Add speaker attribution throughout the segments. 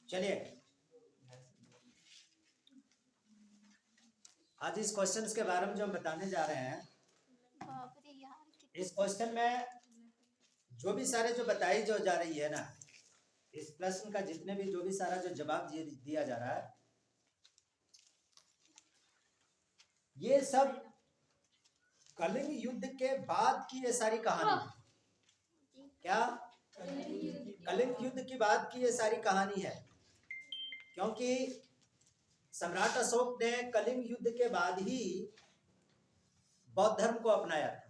Speaker 1: चलिए आज इस क्वेश्चन के बारे में जो हम बताने जा रहे हैं, इस क्वेश्चन में जो भी सारे जो बताई जो जा रही है ना, इस प्रश्न का जितने भी जो भी सारा जो जवाब दिया जा रहा है, ये सब कलिंग युद्ध के बाद की ये सारी कहानी। क्या कलिंग युद्ध की बाद की ये सारी कहानी है? क्योंकि सम्राट अशोक ने कलिंग युद्ध के बाद ही बौद्ध धर्म को अपनाया था।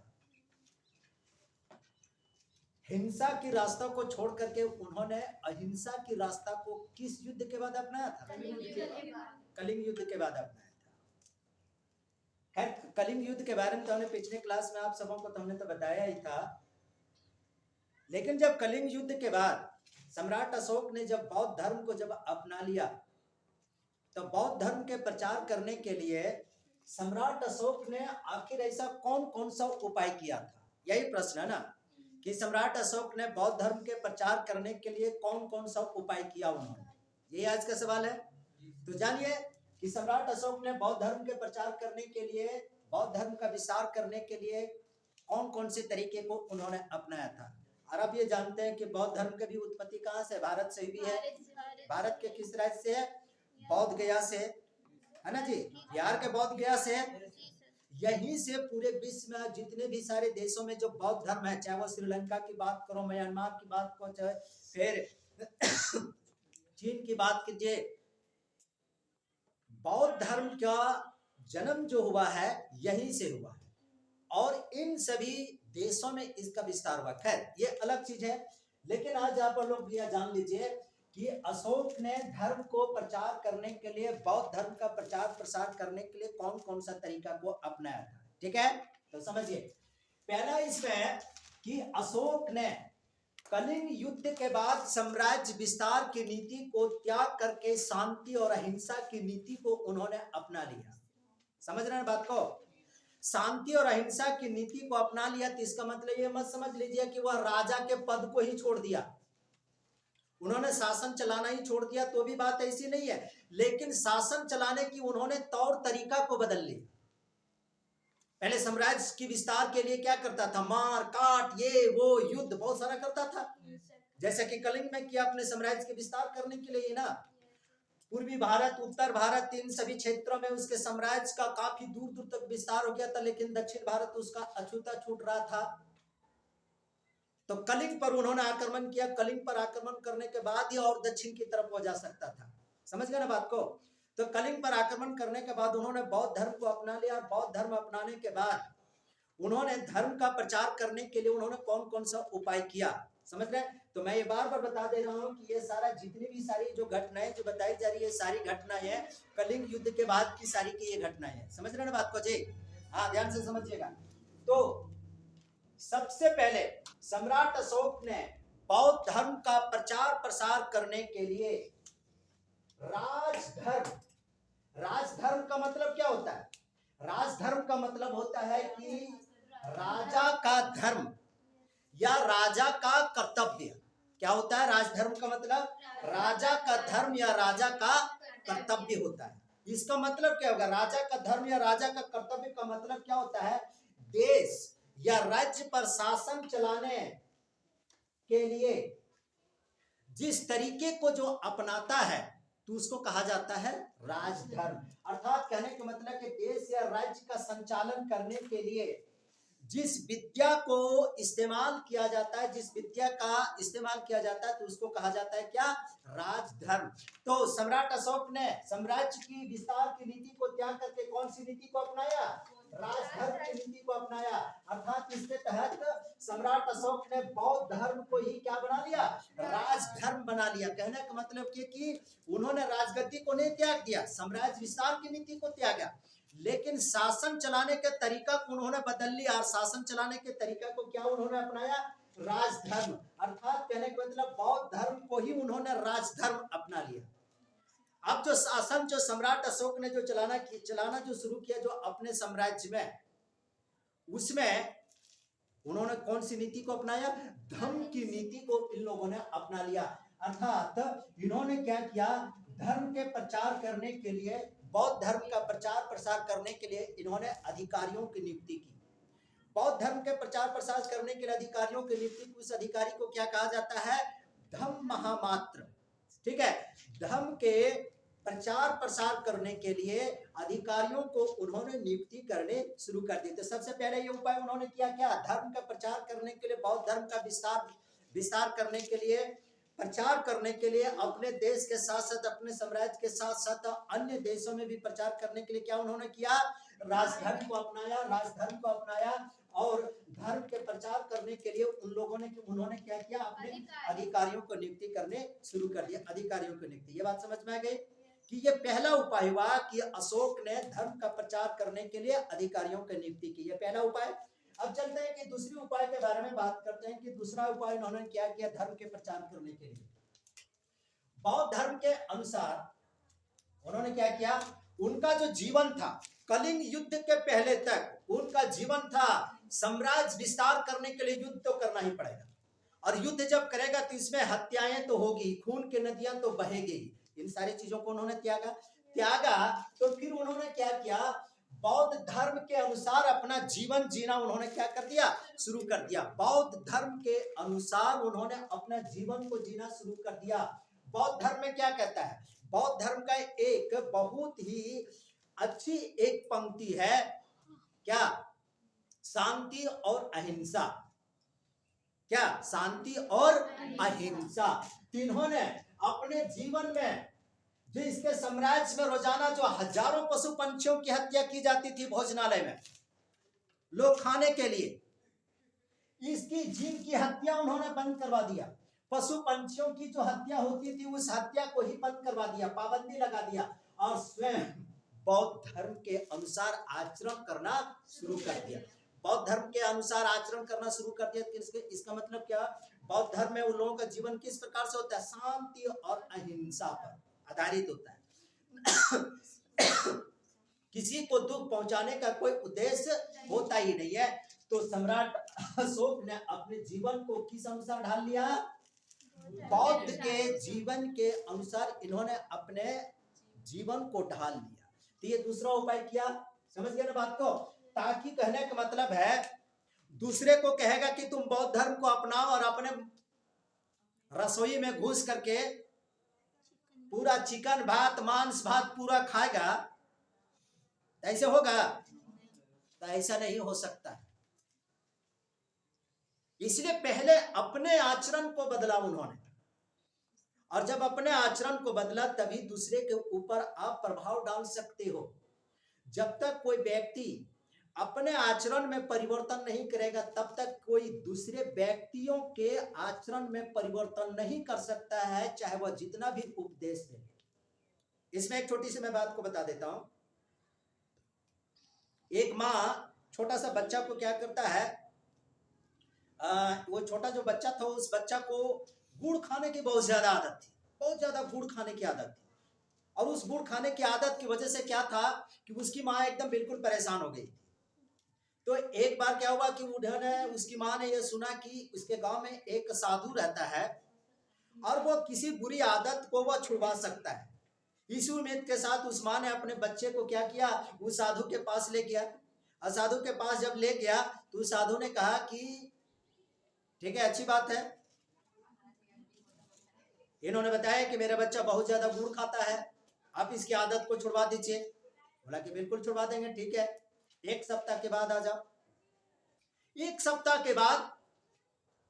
Speaker 1: हिंसा की रास्ता को छोड़ करके उन्होंने अहिंसा की रास्ता को किस युद्ध के बाद अपनाया था? कलिंग युद्ध के बाद अपनाया था। खैर, कलिंग युद्ध के बारे में तो हमने पिछले क्लास में आप सबों को तो हमने तो बताया ही था। लेकिन जब कलिंग युद्ध के बाद सम्राट अशोक ने जब बौद्ध धर्म को जब अपना लिया, तो बौद्ध धर्म के प्रचार करने के लिए सम्राट अशोक ने आखिर ऐसा कौन कौन सा उपाय किया था? यही प्रश्न है ना, कि सम्राट अशोक ने बौद्ध धर्म के प्रचार करने के लिए कौन कौन सा उपाय किया उन्होंने, यही आज का सवाल है। तो जानिए कि सम्राट अशोक ने बौद्ध धर्म के प्रचार करने के लिए, बौद्ध धर्म का विस्तार करने के लिए कौन कौन से तरीके को उन्होंने अपनाया था। और अब ये जानते हैं कि बौद्ध धर्म की भी उत्पत्ति कहाँ से? भारत से भी है। भारत के किस राज्य से है? बौद्ध गया से, है ना जी, बिहार के बौद्ध गया से। यहीं से पूरे विश्व में जितने भी सारे देशों में जो बौद्ध धर्म है, चाहे वो श्रीलंका की बात करो, म्यांमार की बात करो, चाहे फिर चीन की बात कीजिए, बौद्ध धर्म का जन्म जो हुआ है यहीं से हुआ है और इन सभी देशों में इसका विस्तार हुआ। खैर ये अलग चीज है, लेकिन आज आप लोग यह जान लीजिए कि अशोक ने धर्म को प्रचार करने के लिए, बौद्ध धर्म का प्रचार प्रसार करने के लिए कौन कौन सा तरीका को अपनाया था। ठीक है, तो समझिए। पहला इसमें कि अशोक ने कलिंग युद्ध के बाद साम्राज्य विस्तार की नीति को त्याग करके शांति और अहिंसा की नीति को उन्होंने अपना लिया। समझ रहे हैं बात को? शांति और अहिंसा की नीति को अपना लिया, तो इसका मतलब ये मत समझ लीजिए कि वह राजा के पद को ही छोड़ दिया, उन्होंने शासन चलाना ही छोड़ दिया, तो भी बात ऐसी नहीं है। लेकिन शासन चलाने की उन्होंने तौर तरीका को बदल लिया। पहले साम्राज्य की विस्तार के लिए क्या करता था? मार काट, ये वो युद्ध बहुत सारा करता था, जैसे कि कलिंग में किया अपने साम्राज्य के विस्तार करने के लिए ना। पूर्वी भारत, उत्तर भारत, इन सभी क्षेत्रों में उसके साम्राज्य का काफी दूर दूर तक विस्तार हो गया था, लेकिन दक्षिण भारत उसका अछूता छूट रहा था। तो कलिंग पर उन्होंने आक्रमण किया। कलिंग पर आक्रमण करने के बाद ही और दक्षिण की तरफ हो जा सकता था। समझ गए ना बात को? तो कलिंग पर आक्रमण करने के बाद उन्होंने बौद्ध धर्म को अपना लिया और बौद्ध धर्म अपनाने के बाद उन्होंने धर्म का प्रचार करने के लिए उन्होंने कौन कौन सा उपाय किया, समझ रहे? तो मैं ये बार बार बता दे रहा हूं कि ये सारा जितनी भी सारी जो घटनाएं जो बताई जा रही है, सारी घटनाएं कलिंग युद्ध के बाद की सारी की ये घटनाएं हैं। समझ रहे ना बात को जी? हाँ, ध्यान से समझिएगा। तो सबसे पहले सम्राट अशोक ने बौद्ध धर्म का प्रचार प्रसार करने के लिए राजधर्म, राजधर्म का मतलब क्या होता है? राजधर्म का मतलब होता है कि राजा का धर्म या राजा का कर्तव्य। क्या होता है राजधर्म का मतलब? राजा का धर्म या राजा का कर्तव्य होता है। इसका मतलब क्या होगा? राजा का धर्म या राजा का कर्तव्य का मतलब क्या होता है? देश या राज्य पर शासन चलाने के लिए जिस तरीके को जो अपनाता है, तो उसको कहा जाता है राजधर्म। अर्थात कहने का मतलब कि देश या राज्य का संचालन करने के लिए जिस विद्या को इस्तेमाल किया जाता है, जिस विद्या का इस्तेमाल किया जाता है, तो उसको कहा जाता है क्या? राजधर्म। तो सम्राट अशोक ने साम्राज्य की विस्तार की नीति को त्याग करके कौन सी नीति को अपनाया? राजधर्म की नीति को अपनाया। अर्थात इसके तहत सम्राट अशोक ने बौद्ध धर्म को ही क्या बना लिया? राजधर्म बना लिया। कहने का मतलब कि उन्होंने राजगद्दी को नहीं त्याग दिया, साम्राज्य विस्तार की नीति को त्यागा, लेकिन शासन चलाने के तरीका को उन्होंने बदल लिया। और शासन चलाने के तरीका को क्या उन्होंने अपनाया? राजधर्म। अर्थात कहने का मतलब बौद्ध धर्म को ही उन्होंने राजधर्म अपना लिया। अब जो शासन जो सम्राट अशोक ने जो चलाना जो शुरू किया जो अपने साम्राज्य में, उसमें उन्होंने कौन सी नीति को अपनाया? धम्म की नीति को इन लोगों ने अपना लिया। अर्थात इन्होंने क्या किया, धर्म के प्रचार करने के लिए, बौद्ध धर्म का प्रचार प्रसार करने के लिए इन्होंने अधिकारियों की नियुक्ति की। बौद्ध धर्म के प्रचार प्रसार करने के लिए अधिकारियों की नियुक्ति की। उस अधिकारी को क्या कहा जाता है, धम्म महामात्र। ठीक है, धर्म के प्रचार प्रसार करने के लिए अधिकारियों को उन्होंने नियुक्ति करने शुरू कर दी। तो सबसे पहले ये उपाय उन्होंने किया क्या, धर्म का प्रचार करने के लिए, बौद्ध धर्म का विस्तार करने के लिए, प्रचार करने के लिए, अपने देश के साथ साथ अपने साम्राज्य के साथ साथ अन्य देशों में भी प्रचार करने के लिए क्या उन्होंने किया, राजधर्म को अपनाया और धर्म के प्रचार करने के लिए उन्होंने क्या किया, अपने अधिकारियों को नियुक्ति करने शुरू कर दिया। अधिकारियों को नियुक्ति, ये बात समझ में आ गई कि ये पहला उपाय हुआ कि अशोक ने धर्म का प्रचार करने के लिए अधिकारियों की नियुक्ति की। ये पहला उपाय। अब चलते हैं कि दूसरी उपाय के बारे में बात करते हैं कि दूसरा उपाय उन्होंने क्या किया धर्म के प्रचार करने के लिए। बौद्ध धर्म के अनुसार उन्होंने क्या किया, उनका जो जीवन था, कलिंग युद्ध के पहले तक उनका जीवन था साम्राज्य विस्तार करने के लिए युद्ध तो करना ही पड़ेगा, और युद्ध जब करेगा तो इसमें हत्याएं तो होगी, खून की नदियां तो बहेगी। इन सारी चीजों को उन्होंने त्यागा। तो फिर उन्होंने क्या किया, बौद्ध धर्म के अनुसार अपना जीवन जीना उन्होंने क्या कर दिया, शुरू कर दिया। बौद्ध धर्म के अनुसार उन्होंने अपना जीवन को जीना शुरू कर दिया। बौद्ध धर्म में क्या कहता है, बौद्ध धर्म का एक बहुत ही अच्छी एक पंक्ति है, क्या, शांति और अहिंसा। क्या, शांति और अहिंसा। तीनों ने अपने जीवन में, जो इसके साम्राज्य में रोजाना जो हजारों पशु पंछियों की हत्या की जाती थी भोजनालय में लोग खाने के लिए, इसकी जीव की हत्या उन्होंने बंद करवा दिया। पशु पंछियों की जो हत्या होती थी उस हत्या को ही बंद करवा दिया, पाबंदी लगा दिया, और स्वयं बौद्ध धर्म के अनुसार आचरण करना शुरू कर दिया। बौद्ध धर्म के अनुसार आचरण करना शुरू कर दिया। इसका मतलब क्या, बौद्ध धर्म में उन लोगों का जीवन किस प्रकार से होता है, शांति और अहिंसा पर आधारित होता है। किसी को दुख पहुंचाने का कोई उद्देश्य होता ही नहीं है। तो सम्राट अशोक ने अपने जीवन को किस अनुसार ढाल लिया, बौद्ध के जीवन के अनुसार इन्होंने अपने जीवन को ढाल लिया। तो ये दूसरा उपाय किया, समझ गए ना बात को। ताकि कहने का मतलब है, दूसरे को कहेगा कि तुम बौद्ध धर्म को अपनाओ और अपने रसोई में घुस करके पूरा चिकन भात मांस भात पूरा खाएगा, ऐसे होगा? तो ऐसा नहीं हो सकता। इसलिए पहले अपने आचरण को बदला उन्होंने, और जब अपने आचरण को बदला तभी दूसरे के ऊपर आप प्रभाव डाल सकते हो। जब तक कोई व्यक्ति अपने आचरण में परिवर्तन नहीं करेगा तब तक कोई दूसरे व्यक्तियों के आचरण में परिवर्तन नहीं कर सकता है, चाहे वह जितना भी उपदेश दे। इसमें एक छोटी सी मैं बात को बता देता हूं। एक माँ छोटा सा बच्चा को क्या करता है, वो छोटा जो बच्चा था उस बच्चा को गुड़ खाने की बहुत ज्यादा आदत थी, बहुत ज्यादा गुड़ खाने की आदत थी। और उस गुड़ खाने की आदत की वजह से क्या था कि उसकी माँ एकदम बिल्कुल परेशान हो गई। तो एक बार क्या हुआ कि उन्होंने, उसकी माँ ने यह सुना कि उसके गांव में एक साधु रहता है और वो किसी बुरी आदत को वह छुड़वा सकता है। इसी उम्मीद के साथ उस माँ ने अपने बच्चे को क्या किया, उस साधु के पास ले गया। और साधु के पास जब ले गया तो उस साधु ने कहा कि ठीक है, अच्छी बात है। इन्होंने बताया कि मेरा बच्चा बहुत ज्यादा गुड़ खाता है, आप इसकी आदत को छुड़वा दीजिए। बोला कि बिल्कुल छुड़वा देंगे, ठीक है, 1 सप्ताह के बाद आ जाओ। 1 सप्ताह के बाद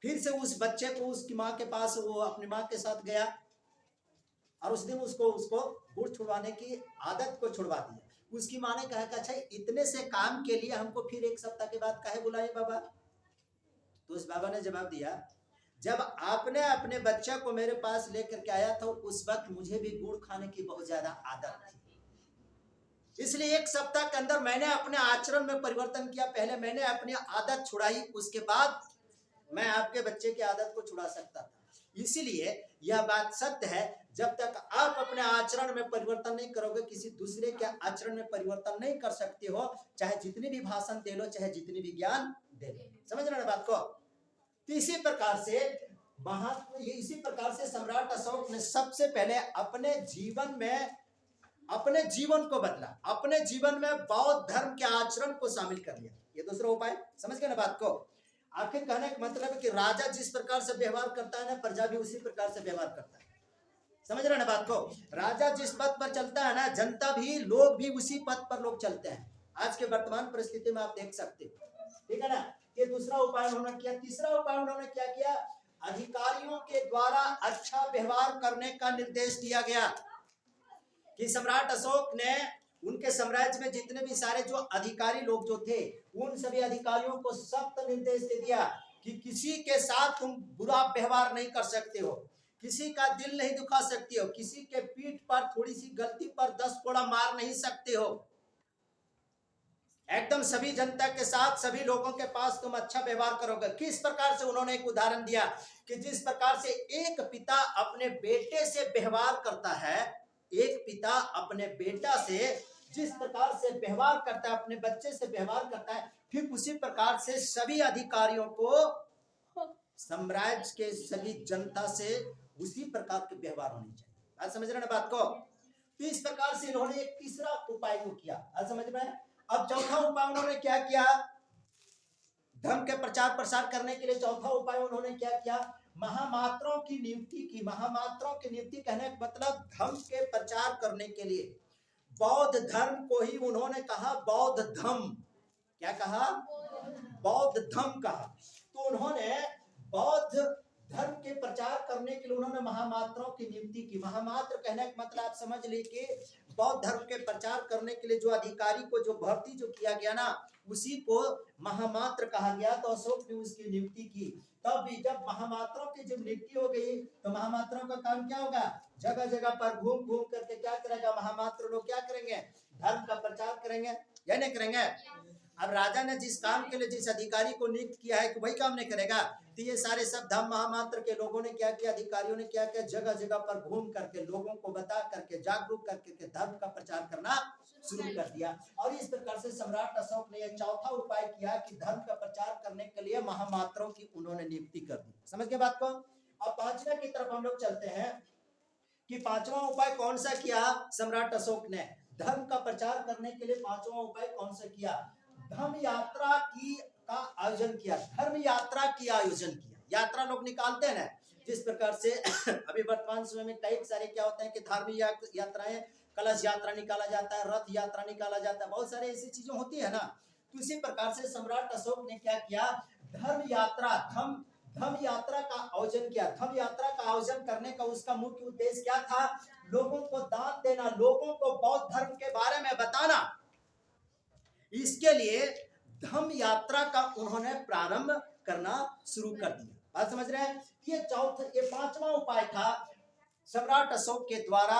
Speaker 1: फिर से उस बच्चे को उसकी माँ के पास, वो अपनी माँ के साथ गया और उस दिन उसको गुड़ छुड़वाने की आदत को छुड़वा दिया। उसकी माँ ने कहा कि अच्छा, इतने से काम के लिए हमको फिर 1 सप्ताह के बाद काहे बुलाए बाबा? तो उस बाबा ने जवाब दिया, जब आपने अपने बच्चे को मेरे पास लेकर के आया था उस वक्त मुझे भी गुड़ खाने की बहुत ज्यादा आदत थी, इसलिए 1 सप्ताह के अंदर मैंने अपने आचरण में परिवर्तन किया। पहले मैंने अपनी आदत छुड़ाई, उसके बाद मैं आपके बच्चे की आदत को छुड़ा सकता था। इसीलिए यह बात सत्य है, जब तक आप अपने आचरण में परिवर्तन नहीं करोगे किसी दूसरे के आचरण में परिवर्तन नहीं कर सकते हो, चाहे जितनी भी भाषण दे लो, चाहे जितनी भी ज्ञान दे लो। समझ रहे ना बात को? तो इसी प्रकार से महात्मा ये इसी प्रकार से सम्राट अशोक ने सबसे पहले अपने जीवन को बदला, अपने जीवन में बौद्ध धर्म के आचरण को शामिल कर लिया। ये दूसरा उपाय, समझ गए ना बात को। आखिर कहने का मतलब है कि राजा जिस प्रकार से व्यवहार करता है ना, प्रजा भी उसी प्रकार से व्यवहार करता है। समझ रहे ना बात को। राजा जिस पथ पर चलता है ना, जनता भी, लोग भी उसी पथ पर लोग चलते हैं। आज के वर्तमान परिस्थिति में आप देख सकते हो, ठीक है ना। ये दूसरा उपाय उन्होंने किया। तीसरा उपाय उन्होंने क्या किया, अधिकारियों के द्वारा अच्छा व्यवहार करने का निर्देश दिया गया। कि सम्राट अशोक ने उनके साम्राज्य में जितने भी सारे जो अधिकारी लोग जो थे, उन सभी अधिकारियों को सख्त निर्देश दे दिया कि किसी के साथ तुम बुरा व्यवहार नहीं कर सकते हो, किसी का दिल नहीं दुखा सकते हो, किसी के पीठ पर थोड़ी सी गलती पर 10 कोड़ा मार नहीं सकते हो। एकदम सभी जनता के साथ, सभी लोगों के पास तुम अच्छा व्यवहार करोगे। किस प्रकार से उन्होंने एक उदाहरण दिया कि जिस प्रकार से एक पिता अपने बेटे से व्यवहार करता है, एक पिता अपने बेटा से जिस प्रकार से व्यवहार करता है, अपने बच्चे से व्यवहार करता है, ठीक उसी प्रकार से सभी अधिकारियों को साम्राज्य के सभी जनता से उसी प्रकार के व्यवहार होनी चाहिए। आज समझ रहे ना बात को। तो इस प्रकार से इन्होंने एक तीसरा उपाय को किया। आज समझ में। अब चौथा उपाय उन्होंने क्या किया, धर्म के प्रचार प्रसार करने के लिए चौथा उपाय उन्होंने क्या किया, महामात्रों की नियुक्ति की। महामात्रों की नियुक्ति कहने का मतलब धर्म के प्रचार करने के लिए बौद्ध धर्म को ही उन्होंने कहा बौद्ध धम्म। क्या कहा, बौद्ध धम्म कहा। तो उन्होंने बौद्ध धर्म के प्रचार करने के लिए उन्होंने महामात्रों की नियुक्ति की। महामात्र कहने का मतलब आप समझ लीजिए, बौद्ध धर्म के प्रचार करने के लिए जो अधिकारी को जो भर्ती जो किया गया ना, उसी को महामात्र कहा गया। तो अशोक ने उसकी नियुक्ति की। तब भी जब महामात्रों की जब नियुक्ति हो गई, तो महामात्रों का काम क्या होगा, जगह जगह पर घूम घूम करके क्या करेगा, महामात्र लोग क्या करेंगे, धर्म का प्रचार करेंगे या नहीं करेंगे। अब राजा ने जिस काम के लिए जिस अधिकारी को नियुक्त किया है कि वही काम नहीं करेगा, तो ये सारे सब धम्म महामात्र के लोगों ने क्या किया, अधिकारियों ने क्या किया, जगह जगह पर घूम करके लोगों को बता करके जागरूक करके धर्म का प्रचार करना शुरू कर दिया। और इस प्रकार से सम्राट अशोक ने यह चौथा उपाय किया कि धर्म का प्रचार करने के लिए महामात्रों की उन्होंने नियुक्ति कर दी। समझ गए बात को। अब पांचवा की तरफ हम लोग चलते हैं कि पांचवा उपाय कौन सा किया सम्राट अशोक ने धर्म का प्रचार करने के लिए। पांचवा उपाय कौन सा किया, धर्म यात्रा का आयोजन किया। धर्म यात्रा की आयोजन किया। यात्रा लोग निकालते हैं ना, जिस प्रकार से अभी वर्तमान समय में कई सारे क्या होते हैं कि धार्मिक यात्राएं, कलश यात्रा निकाला जाता है, रथ यात्रा निकाला जाता है, बहुत सारे ऐसी चीजें होती है ना। तो इसी प्रकार से सम्राट अशोक ने क्या किया, धर्म यात्रा का आयोजन किया। धर्म यात्रा का आयोजन करने का उसका मुख्य उद्देश्य क्या था, लोगों को दान देना, लोगों को बौद्ध धर्म के बारे में बताना। इसके लिए धम्म यात्रा का उन्होंने प्रारंभ करना शुरू कर दिया। बात समझ रहे हैं। ये पांचवा उपाय था सम्राट अशोक के द्वारा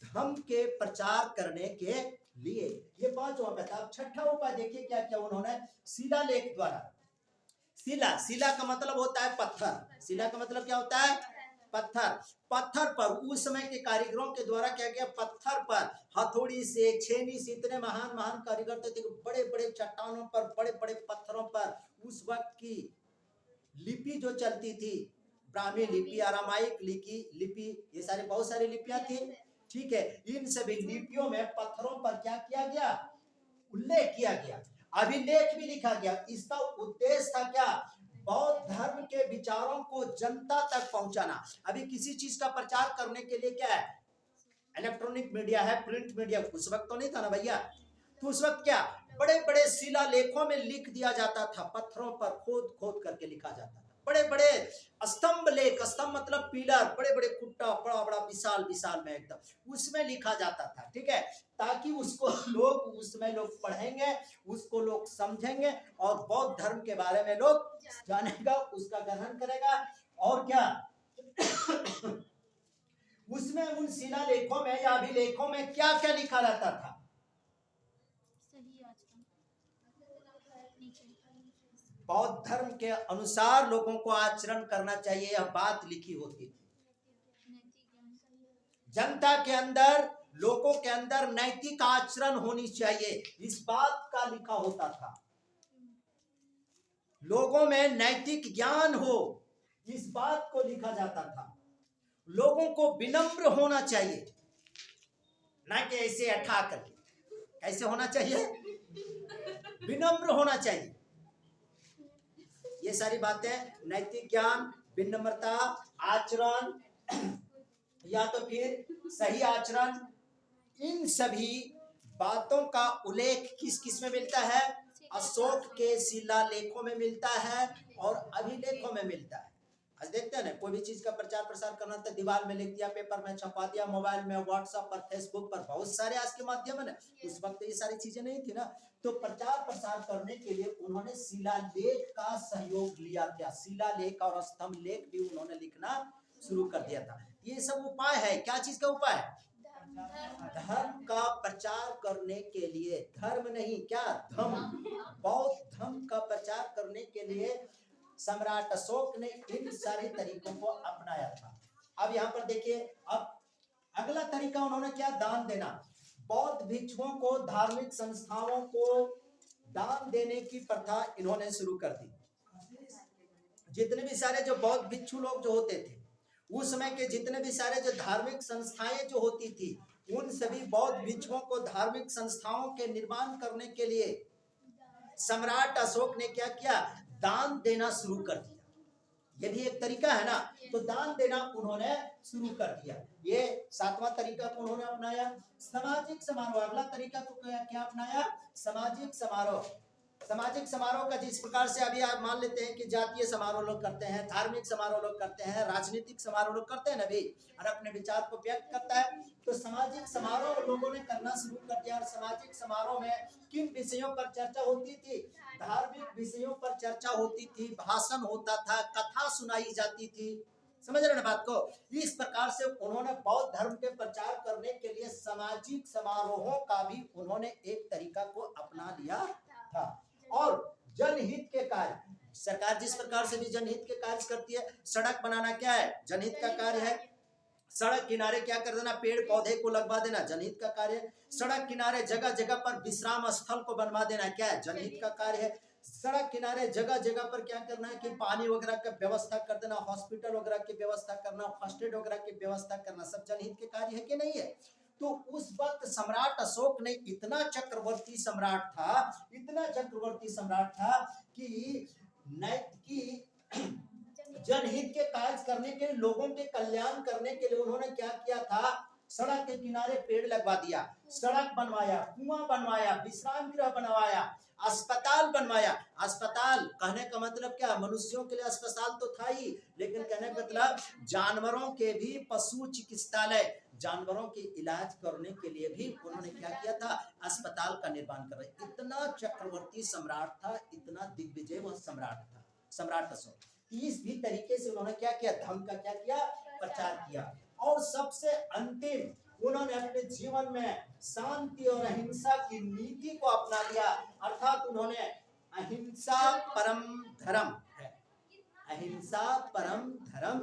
Speaker 1: धर्म के प्रचार करने के लिए। ये पांचवा उपाय था। छठा उपाय देखिए क्या क्या उन्होंने, शिलालेख द्वारा। शिला का मतलब होता है पत्थर। शिला का मतलब क्या होता है, पत्थर पर उस समय के कारीगरों के द्वारा क्या किया, पत्थर पर हथौड़ी से, छेनी से, इतने महान कारीगर थे, बड़े बड़े चट्टानों पर, बड़े बड़े पत्थरों पर उस वक्त की लिपि जो चलती थी, ब्राह्मी लिपि, अरामाइक लिपि, ये सारे बहुत सारी लिपियां थी। ठीक है, इन सभी लिपियों में पत्थरों पर क्या किया गया, उल्लेख किया गया, अभिलेख भी लिखा गया। इसका उद्देश्य था क्या, बौद्ध धर्म के विचारों को जनता तक पहुंचाना। अभी किसी चीज का प्रचार करने के लिए क्या है, इलेक्ट्रॉनिक मीडिया है, प्रिंट मीडिया। उस वक्त तो नहीं था ना भैया। तो उस वक्त क्या, बड़े बड़े शिलालेखों में लिख दिया जाता था, पत्थरों पर खोद खोद करके लिखा जाता था। बड़े बड़े स्तंभ लेख, स्तंभ मतलब पिलर, बड़े बड़े कुट्टा, बड़ा बड़ा विशाल में एकदम, उसमें लिखा जाता था। ठीक है, ताकि उसको लोग, उसमें लोग पढ़ेंगे, उसको लोग समझेंगे और बौद्ध धर्म के बारे में लोग जानेगा, उसका ग्रहण करेगा। और क्या उसमें उन शिलालेखों में या अभिलेखों में क्या क्या लिखा रहता था, बौद्ध धर्म के अनुसार लोगों को आचरण करना चाहिए, यह बात लिखी होती थी। जनता के अंदर, लोगों के अंदर नैतिक आचरण होनी चाहिए, इस बात का लिखा होता था। लोगों में नैतिक ज्ञान हो, इस बात को लिखा जाता था, लोगों को विनम्र होना चाहिए, ना कि ऐसे अठा करके। कैसे होना चाहिए? विनम्र होना चाहिए। ये सारी बातें नैतिक ज्ञान, विनम्रता, आचरण या तो फिर सही आचरण, इन सभी बातों का उल्लेख किस किस में मिलता है? अशोक के शिलालेखों में मिलता है और अभिलेखों में मिलता है। आज देखते हैं ना, कोई भी चीज का प्रचार प्रसार करना था, दीवार में लिख दिया, पेपर में छपा दिया, मोबाइल में, व्हाट्सएप पर, फेसबुक पर, बहुत सारे आज के माध्यम है ना। उस वक्त ये सारी चीजें नहीं थी ना, तो प्रचार प्रसार करने के लिए उन्होंने शिलालेख का सहयोग लिया था। शिलालेख और स्तंभ लेख भी उन्होंने लिखना शुरू कर दिया था। ये सब उपाय है, क्या चीज का उपाय? धर्म का प्रचार करने के लिए, धर्म नहीं, क्या धम्म, बौद्ध धम्म का प्रचार करने के लिए सम्राट अशोक ने इन सारे तरीकों को अपनाया था। अब यहाँ पर देखिए, अब अगला तरीका उन्होंने क्या? दान देना। बौद्ध भिक्षुओं को, धार्मिक संस्थाओं को दान देने की प्रथा इन्होंने शुरू कर दी। जितने भी सारे जो बौद्ध भिक्षु लोग जो होते थे, उस समय के जितने भी सारे जो धार्मिक संस्थाएं जो होती थी, उन सभी बौद्ध भिक्षुओं को धार्मिक संस्थाओं के निर्माण करने के लिए सम्राट अशोक ने क्या किया? दान देना शुरू कर दिया। ये भी एक तरीका है ना, तो दान देना उन्होंने शुरू कर दिया। ये 7वां तरीका को उन्होंने अपनाया। सामाजिक समारोह, अगला तरीका को क्या अपनाया? सामाजिक समारोह। सामाजिक समारोह का जिस प्रकार से अभी आप मान लेते हैं कि जातीय समारोह लोग करते हैं, धार्मिक समारोह लोग करते हैं, राजनीतिक समारोह लोग करते हैं ना भी, और अपने विचार को व्यक्त करता है, तो सामाजिक समारोह लोगों ने करना शुरू कर दिया। और सामाजिक समारोह में किन विषयों पर चर्चा होती थी? धार्मिक विषयों पर चर्चा होती थी, भाषण होता था, कथा सुनाई जाती थी। समझ रहे ना बात को? इस प्रकार से उन्होंने बौद्ध धर्म के प्रचार करने के लिए सामाजिक समारोहों का भी उन्होंने एक तरीका को अपना लिया था। और जनहित के कार्य, सरकार जिस प्रकार से भी जनहित के कार्य करती है, सड़क बनाना क्या है? जनहित का कार्य है। सड़क किनारे क्या कर देना? पेड़ पौधे को लगवा देना, जनहित का कार्य है। सड़क किनारे जगह जगह पर विश्राम स्थल को बनवा देना, क्या है? जनहित का कार्य है। सड़क किनारे जगह जगह पर क्या करना है कि पानी वगैरह का व्यवस्था कर देना, हॉस्पिटल वगैरह की व्यवस्था करना, फर्स्ट एड वगैरह की व्यवस्था करना, सब जनहित के कार्य है कि नहीं है? तो उस वक्त सम्राट अशोक ने इतना चक्रवर्ती सम्राट था, इतना चक्रवर्ती सम्राट था कि जनहित के कार्य करने के लिए, लोगों के कल्याण करने के लिए उन्होंने क्या किया था? सड़क के किनारे पेड़ लगवा दिया, सड़क बनवाया, कुआं बनवाया, विश्राम गृह बनवाया, अस्पताल बनवाया। अस्पताल कहने का मतलब क्या? मनुष्यों के लिए अस्पताल तो था ही, लेकिन कहने का मतलब जानवरों के भी पशु चिकित्सालय, जानवरों के इलाज करने के लिए भी उन्होंने क्या किया था? अस्पताल का निर्माण कर रहे। इतना चक्रवर्ती सम्राट था, इतना दिग्विजय वह सम्राट था, सम्राट अशोक। इस भी तरीके से उन्होंने क्या किया? धर्म का क्या किया? प्रचार किया। और सबसे अंतिम, उन्होंने अपने जीवन में शांति और अहिंसा की नीति को अपना लिया। अर्थात उन्होंने अहिंसा परम धर्म है, अहिंसा परम धर्म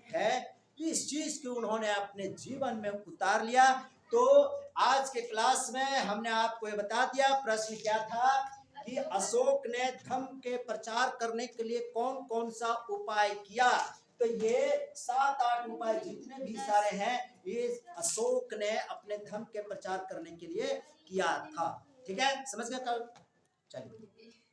Speaker 1: है, इस चीज को उन्होंने अपने जीवन में उतार लिया। तो आज के क्लास में हमने आपको ये बता दिया, प्रश्न क्या था कि अशोक ने धर्म के प्रचार करने के लिए कौन कौन सा उपाय किया। तो ये 7-8 उपाय जितने भी सारे हैं, ये अशोक ने अपने धर्म के प्रचार करने के लिए किया था। ठीक है, समझ गए? चलिए।